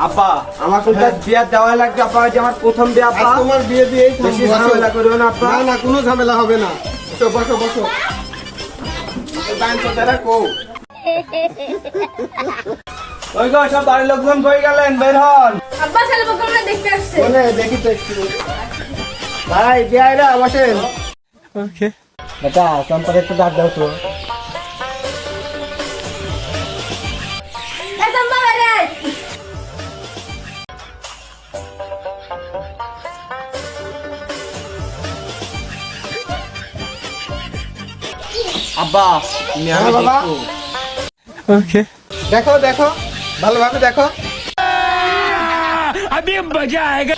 আপা আমাকে বিয়া দেওয়া লাগবে আপা, যে আমার প্রথম বিয়া আপা। তোমার বিয়ে দিয়েই বেশি ঝামেলা করবে না আপা। না না, কোনো ঝামেলা হবে না। তো বসো বসো। ওই গো, সব বাড়ির লোকজন কই গেলেন? বের হন। আব্বা ছেলে বকরা দেখতে আসছে। বলে দেখি তো একটু। ভাই বিয়াইরা বসেন। ওকে বেটা, চম্পাকে একটু ডাক দাও তো। এই সম্ভব রে। আব্বা তুমি আমি হ্যাঁ, বাবা। দেখবো। ওকে দেখো দেখো, ভালোভাবে দেখো। अभी मजा आएगा।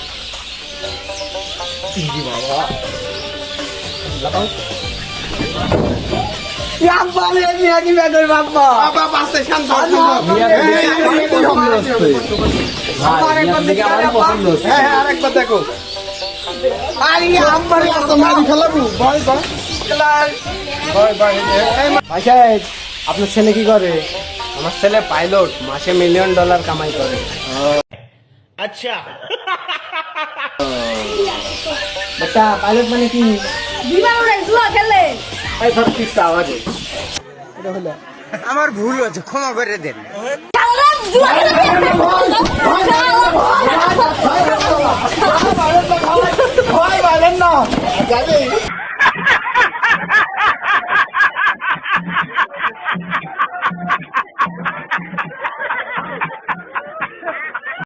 বাবা পাশে শান্ত শান্ত। হ্যাঁ হ্যাঁ, আরেকবার দেখো। মারি ফেলাবো। ভয় ভয় ভয় ভয়। ভাই সাহেব, আপনার ছেলে কি করে? আমার ছেলে পাইলট, মাসে $1 মিলিয়ন কামাই করে। বেটা, পাইলট মানে কি? বিমান উড়ে জুয়া খেলে। এই ধর কিসটা আওয়াজে। আমার ভুল হয়েছে, ক্ষমা করে দেন। খেলা জুয়া খেলে। ভয় পাবেন না, যাবে।